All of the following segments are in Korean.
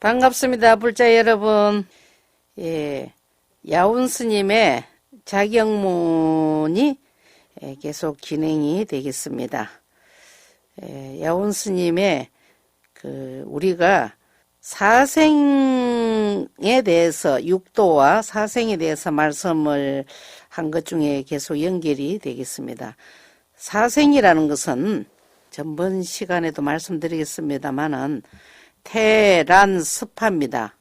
반갑습니다. 불자 여러분. 야운 스님의 자경문이 계속 진행이 되겠습니다. 야운 스님의 우리가 사생에 대해서, 육도와 사생에 대해서 말씀을 한 것 중에 계속 연결이 되겠습니다. 사생이라는 것은 전번 시간에도 말씀드리겠습니다만은 태란습합니다.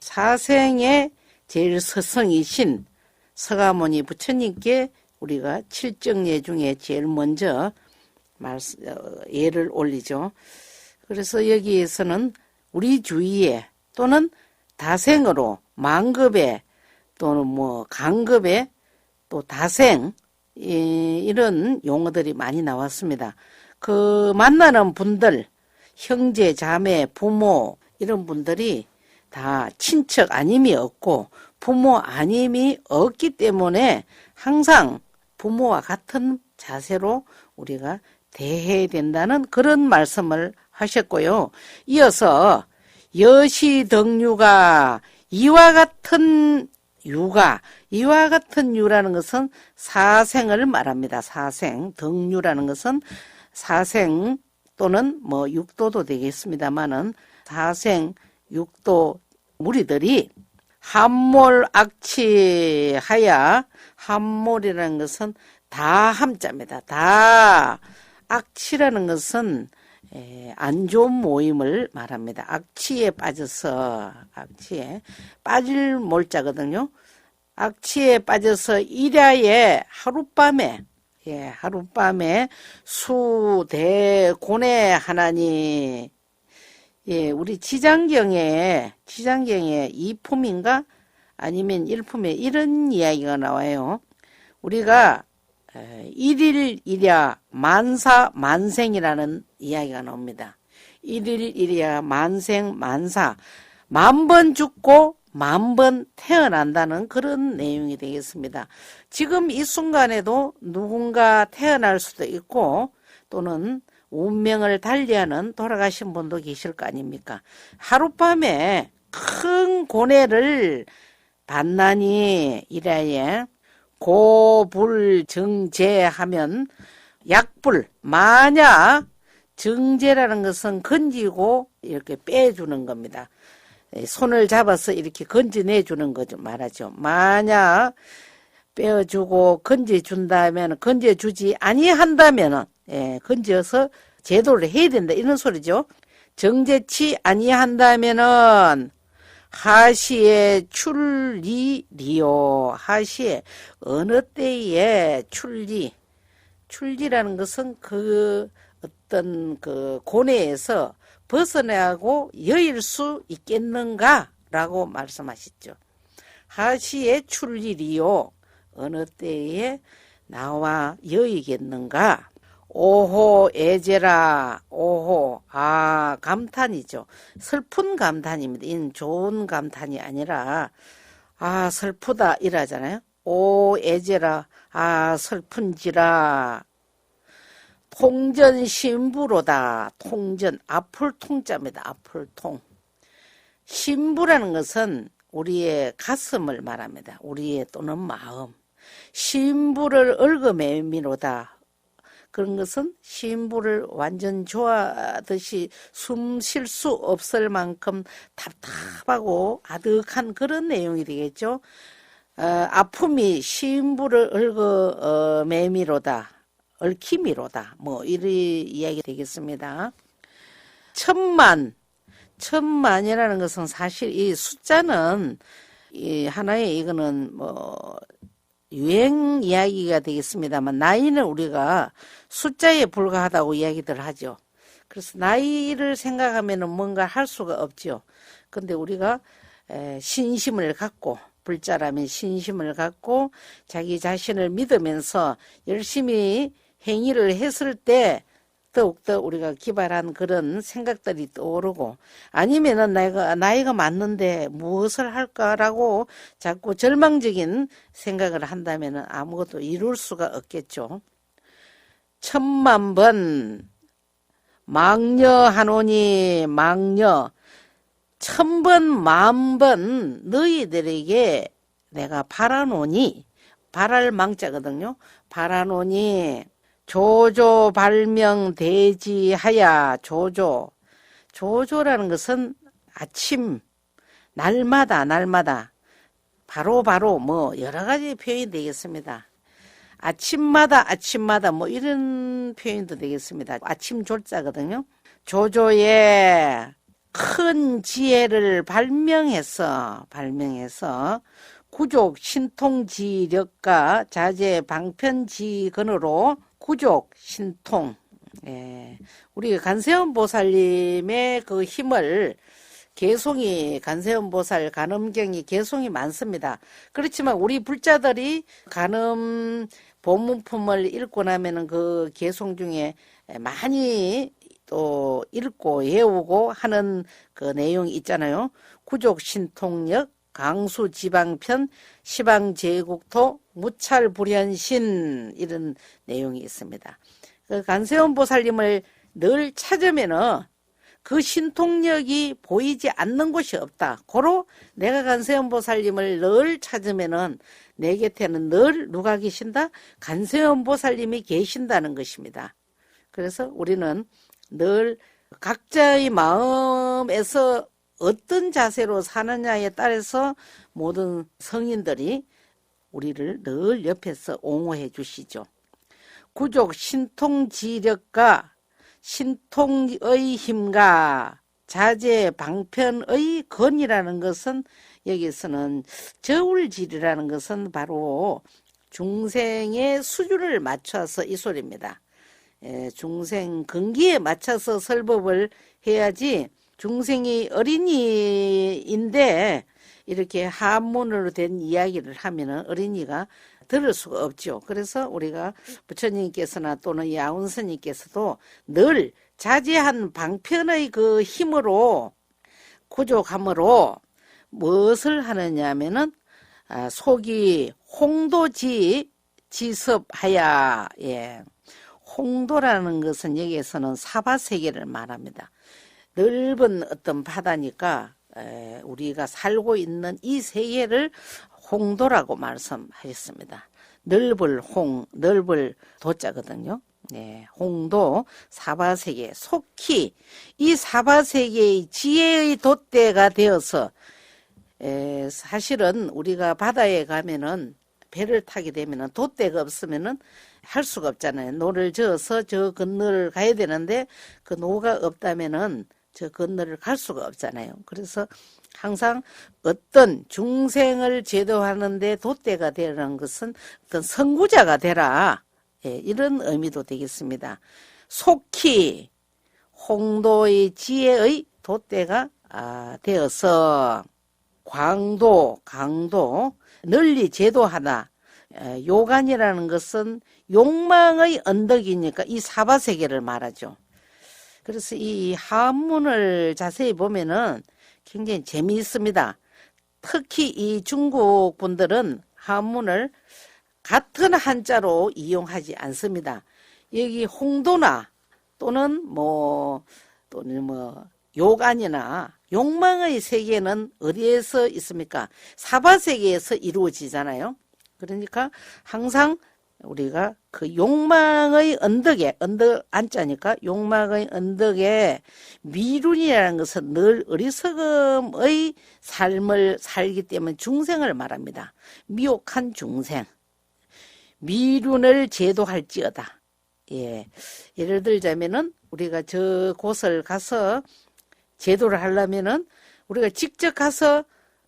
사생의 제일 스승이신 서가모니 부처님께 우리가 칠정예 중에 제일 먼저 예를 올리죠. 그래서 여기에서는 우리 주위에 또는 다생으로 만급에 또는 간급에 또 다생 이런 용어들이 많이 나왔습니다. 그 만나는 분들, 형제, 자매, 부모 이런 분들이 다 친척 아님이 없고 부모 아님이 없기 때문에 항상 부모와 같은 자세로 우리가 대해야 된다는 그런 말씀을 하셨고요. 이어서 여시덕유가 이와 같은 유라는 것은 사생을 말합니다. 사생, 덕유라는 것은 사생 또는 육도도 되겠습니다만은 사생, 육도 무리들이 함몰악취하야, 함몰이라는 것은 다 함자입니다. 다 악취라는 것은 안 좋은 모임을 말합니다. 악취에 빠져서, 악취에 빠질 몰자거든요. 악취에 빠져서 일야에 하룻밤에 수대곤의 하나니, 우리 지장경에 2품인가 아니면 1품에 이런 이야기가 나와요. 우리가 일일일야 만사 만생이라는 이야기가 나옵니다. 일일일야 만생 만사, 10,000번 죽고 10,000번 태어난다는 그런 내용이 되겠습니다. 지금 이 순간에도 누군가 태어날 수도 있고 또는 운명을 달리하는 돌아가신 분도 계실 거 아닙니까? 하룻밤에 큰 고뇌를 받나니 이래에 고불정제하면 약불, 만약 정제라는 것은 건지고 이렇게 빼주는 겁니다. 손을 잡아서 이렇게 건져내주는 거죠. 말하죠. 만약 빼어주고 건져준다면, 건져주지 아니한다면, 건져서 제도를 해야 된다. 이런 소리죠. 정제치 아니한다면은, 하시에 출리리요. 하시에 어느 때에 출리라는 것은 어떤 고뇌에서 벗어나고 여일 수 있겠는가? 라고 말씀하셨죠. 하시에 출리리요. 어느 때에 나와 여이겠는가? 오호 애제라. 오호, 감탄이죠. 슬픈 감탄입니다. 이는 좋은 감탄이 아니라 슬프다 이러잖아요. 오 애제라. 슬픈지라. 통전신부로다. 통전, 아플 통자입니다. 아플 통. 신부라는 것은 우리의 가슴을 말합니다. 우리의 또는 마음. 신부를 얽어매미로다. 그런 것은 신부를 완전 좋아하듯이 숨 쉴 수 없을 만큼 답답하고 아득한 그런 내용이 되겠죠. 아픔이 신부를 얽어매미로다. 얽힘이로다. 이리 이야기 되겠습니다. 천만이라는 것은 사실 이 숫자는 하나의 이거는 유행 이야기가 되겠습니다만 나이는 우리가 숫자에 불과하다고 이야기들 하죠. 그래서 나이를 생각하면 뭔가 할 수가 없죠. 근데 우리가 신심을 갖고, 불자라면 신심을 갖고 자기 자신을 믿으면서 열심히 행위를 했을 때 더욱더 우리가 기발한 그런 생각들이 떠오르고, 아니면은 나이가 많는데 무엇을 할까라고 자꾸 절망적인 생각을 한다면은 아무것도 이룰 수가 없겠죠. 10,000,000번 망려하노니, 망려 천번 만번 너희들에게 내가 바라노니, 바랄 망자거든요. 바라노니 조조 발명 대지하야. 조조, 조조라는 것은 아침, 날마다 바로 뭐 여러 가지 표현이 되겠습니다. 아침마다 뭐 이런 표현도 되겠습니다. 아침 조자거든요. 조조의 큰 지혜를 발명해서 구족 신통지력과 자제 방편지근으로 구족 신통, 우리 간세음 보살님의 그 힘을 개송이, 간세음 보살 간음경이 개송이 많습니다. 그렇지만 우리 불자들이 간음 본문품을 읽고 나면은 그 개송 중에 많이 또 읽고 외우고 하는 그 내용이 있잖아요. 구족신통력, 강수지방편, 시방제국토, 무찰불현신, 이런 내용이 있습니다. 그 간세음 보살님을 늘 찾으면은 그 신통력이 보이지 않는 곳이 없다. 고로 내가 간세음 보살님을 늘 찾으면은 내 곁에는 늘 누가 계신다? 간세음 보살님이 계신다는 것입니다. 그래서 우리는 늘 각자의 마음에서 어떤 자세로 사느냐에 따라서 모든 성인들이 우리를 늘 옆에서 옹호해 주시죠. 구족 신통지력과 신통의 힘과 자제 방편의 건이라는 것은, 여기서는 저울질이라는 것은 바로 중생의 수준을 맞춰서 이 소리입니다. 중생 근기에 맞춰서 설법을 해야지, 중생이 어린이인데 이렇게 한문으로 된 이야기를 하면은 어린이가 들을 수가 없죠. 그래서 우리가 부처님께서나 또는 야운스님께서도 늘 자제한 방편의 그 힘으로, 구족함으로 무엇을 하느냐 하면은 속이 홍도지 지섭하야. 홍도라는 것은 여기에서는 사바세계를 말합니다. 넓은 어떤 바다니까 우리가 살고 있는 이 세계를 홍도라고 말씀하셨습니다. 넓을 도자거든요. 홍도, 사바세계, 속히 이 사바세계의 지혜의 돛대가 되어서, 사실은 우리가 바다에 가면은 배를 타게 되면은 돛대가 없으면은 할 수가 없잖아요. 노를 저어서 저 건너를 가야 되는데 그 노가 없다면은 저 건너를 갈 수가 없잖아요. 그래서 항상 어떤 중생을 제도하는데 돛대가 되라는 것은 어떤 선구자가 되라, 이런 의미도 되겠습니다. 속히 홍도의 지혜의 돛대가 되어서 광도, 강도, 널리 제도하다. 요간이라는 것은 욕망의 언덕이니까 이 사바세계를 말하죠. 그래서 이 한문을 자세히 보면은 굉장히 재미있습니다. 특히 이 중국 분들은 한문을 같은 한자로 이용하지 않습니다. 여기 홍도나 또는 뭐 요간이나 욕망의 세계는 어디에서 있습니까? 사바세계에서 이루어지잖아요. 그러니까 항상 우리가 그 욕망의 언덕에, 언덕 안자니까 욕망의 언덕에 미룬이라는 것은 늘 어리석음의 삶을 살기 때문에 중생을 말합니다. 미혹한 중생, 미룬을 제도할지어다. 예를 들자면은 우리가 저 곳을 가서 제도를 하려면은 우리가 직접 가서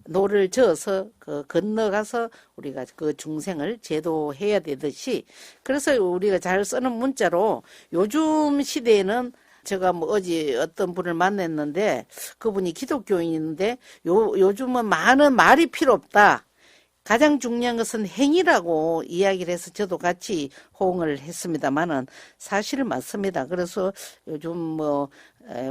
노를 저어서 그 건너가서 우리가 그 중생을 제도해야 되듯이, 그래서 우리가 잘 쓰는 문자로, 요즘 시대에는 제가 뭐 어제 어떤 분을 만났는데 그분이 기독교인인데 요즘은 많은 말이 필요 없다. 가장 중요한 것은 행위라고 이야기를 해서 저도 같이 호응을 했습니다만은 사실 맞습니다. 그래서 요즘 뭐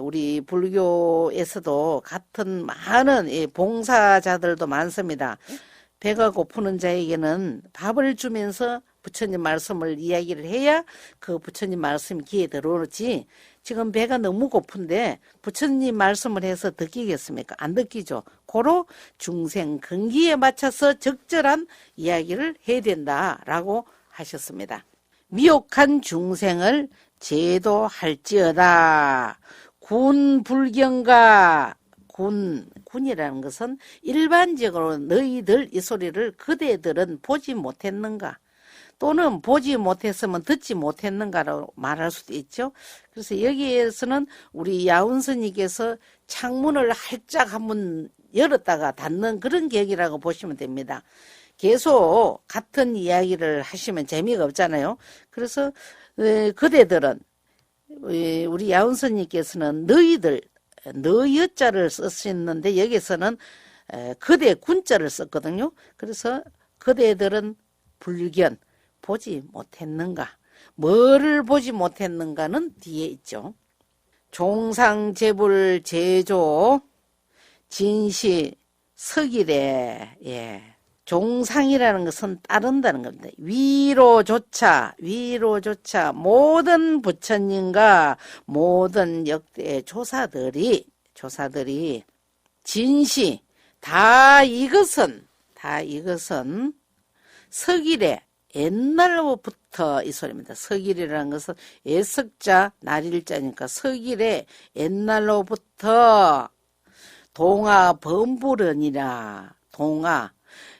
우리 불교에서도 같은 많은 봉사자들도 많습니다. 배가 고프는 자에게는 밥을 주면서 부처님 말씀을 이야기를 해야 그 부처님 말씀이 귀에 들어오지, 지금 배가 너무 고픈데 부처님 말씀을 해서 듣기겠습니까? 안 듣기죠. 고로 중생 근기에 맞춰서 적절한 이야기를 해야 된다라고 하셨습니다. 미혹한 중생을 제도할지어다. 군불경가 군이라는 것은 일반적으로 너희들 이 소리를 그대들은 보지 못했는가 또는 보지 못했으면 듣지 못했는가로 말할 수도 있죠. 그래서 여기에서는 우리 야운스님께서 창문을 활짝 한번 열었다가 닫는 그런 격이라고 보시면 됩니다. 계속 같은 이야기를 하시면 재미가 없잖아요. 그래서 그대들은 우리 야운스님께서는 너희들 너여자를 쓰셨는데 여기서는 그대 군자를 썼거든요. 그래서 그대들은 불견 보지 못했는가 뭐를 보지 못했는가는 뒤에 있죠. 종상제불 제조 진시 서기래. 종상이라는 것은 따른다는 겁니다. 위로조차 모든 부처님과 모든 역대 조사들이 진시 다 이것은 서길에 옛날로부터 이 소리입니다. 서길이라는 것은 예석자 날일자니까 서길에 옛날로부터 동아 범부련이라 동아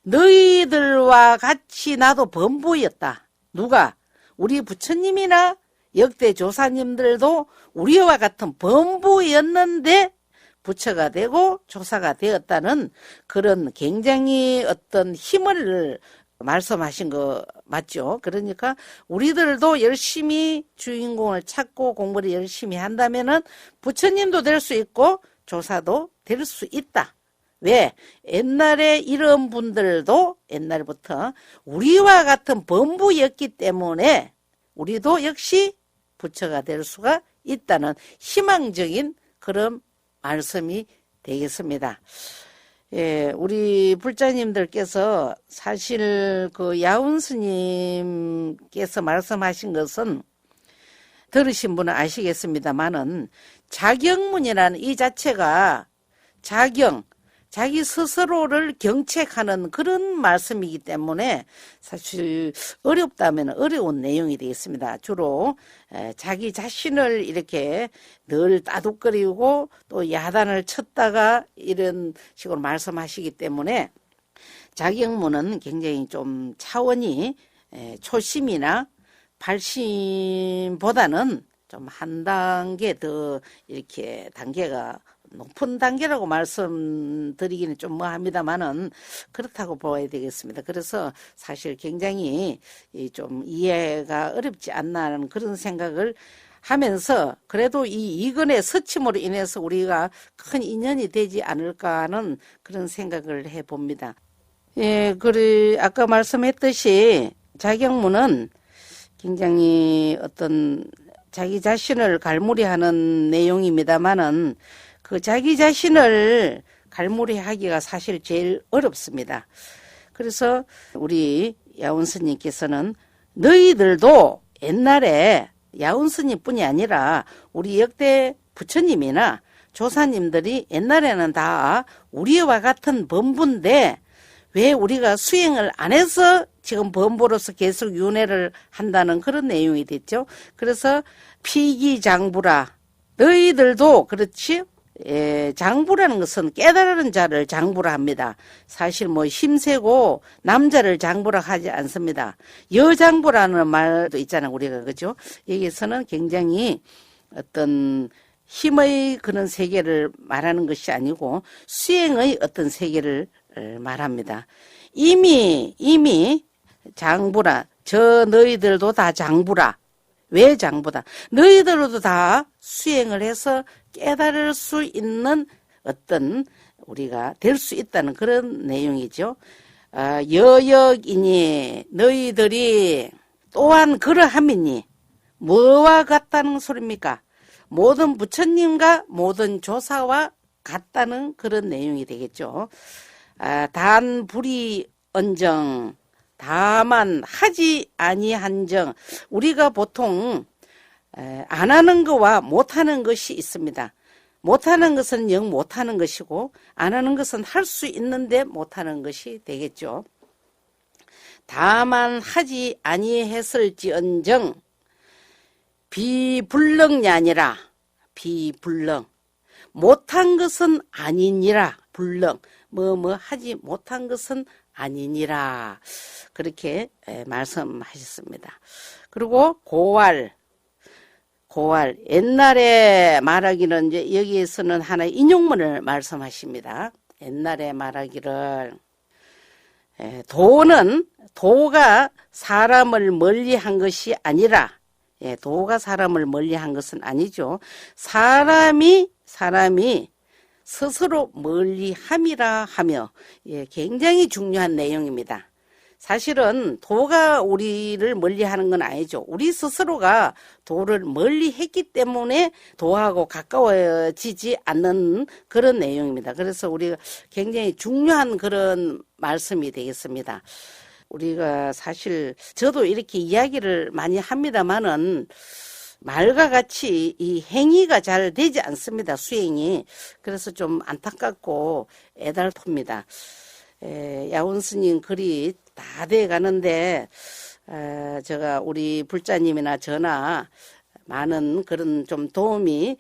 너희들과 같이 나도 범부였다. 누가? 우리 부처님이나 역대 조사님들도 우리와 같은 범부였는데 부처가 되고 조사가 되었다는 그런 굉장히 어떤 힘을 말씀하신 거 맞죠? 그러니까 우리들도 열심히 주인공을 찾고 공부를 열심히 한다면은 부처님도 될 수 있고 조사도 될 수 있다. 왜? 옛날에 이런 분들도 옛날부터 우리와 같은 범부였기 때문에 우리도 역시 부처가 될 수가 있다는 희망적인 그런 말씀이 되겠습니다. 우리 불자님들께서 사실 그 야운스님께서 말씀하신 것은 들으신 분은 아시겠습니다만은 자경문이라는 이 자체가 자기 스스로를 경책하는 그런 말씀이기 때문에 사실 어렵다면 어려운 내용이 되겠습니다. 주로 자기 자신을 이렇게 늘 따둑거리고 또 야단을 쳤다가 이런 식으로 말씀하시기 때문에 자경문은 굉장히 좀 차원이 초심이나 발심보다는 좀 한 단계 더 이렇게 단계가 높은 단계라고 말씀드리기는 좀 뭐합니다만은 그렇다고 보아야 되겠습니다. 그래서 사실 굉장히 좀 이해가 어렵지 않나 하는 그런 생각을 하면서 그래도 이 이근의 서침으로 인해서 우리가 큰 인연이 되지 않을까 하는 그런 생각을 해봅니다. 아까 말씀했듯이 자경문은 굉장히 어떤 자기 자신을 갈무리하는 내용입니다만은 그 자기 자신을 갈무리하기가 사실 제일 어렵습니다. 그래서 우리 야운스님께서는 너희들도 옛날에 야운스님뿐이 아니라 우리 역대 부처님이나 조사님들이 옛날에는 다 우리와 같은 범부인데 왜 우리가 수행을 안 해서 지금 범부로서 계속 윤회를 한다는 그런 내용이 됐죠. 그래서 피기장부라 너희들도 그렇지 장부라는 것은 깨달은 자를 장부라 합니다. 사실 뭐 힘세고 남자를 장부라 하지 않습니다. 여장부라는 말도 있잖아요. 우리가 그죠? 여기서는 굉장히 어떤 힘의 그런 세계를 말하는 것이 아니고 수행의 어떤 세계를 말합니다. 이미 장부라 저 너희들도 다 장부라. 왜 장부다? 너희들도 다 수행을 해서 깨달을 수 있는 어떤 우리가 될 수 있다는 그런 내용이죠. 여역이니 너희들이 또한 그러함이니 뭐와 같다는 소리입니까? 모든 부처님과 모든 조사와 같다는 그런 내용이 되겠죠. 단 불이 언정 다만 하지 아니한정 우리가 보통 안 하는 것과 못하는 것이 있습니다. 못하는 것은 영 못하는 것이고 안 하는 것은 할 수 있는데 못하는 것이 되겠죠. 다만 하지 아니했을지언정 비불능냐니라. 비불능. 못한 것은 아니니라. 불능. 하지 못한 것은 아니니라. 그렇게 말씀하셨습니다. 그리고 고활. 옛날에 말하기는 이제 여기에서는 하나의 인용문을 말씀하십니다. 옛날에 말하기를 도가 사람을 멀리한 것이 아니라 도가 사람을 멀리한 것은 아니죠. 사람이 스스로 멀리함이라 하며 굉장히 중요한 내용입니다. 사실은 도가 우리를 멀리하는 건 아니죠. 우리 스스로가 도를 멀리했기 때문에 도하고 가까워지지 않는 그런 내용입니다. 그래서 우리가 굉장히 중요한 그런 말씀이 되겠습니다. 우리가 사실 저도 이렇게 이야기를 많이 합니다만은 말과 같이 이 행위가 잘 되지 않습니다. 수행이. 그래서 좀 안타깝고 애달픕니다. 야운 스님 글이 다 돼 가는데 제가 우리 불자님이나 저나 많은 그런 좀 도움이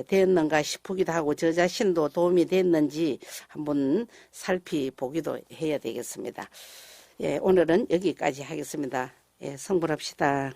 됐는가 싶기도 하고 저 자신도 도움이 됐는지 한번 살펴보기도 해야 되겠습니다. 오늘은 여기까지 하겠습니다. 성불합시다.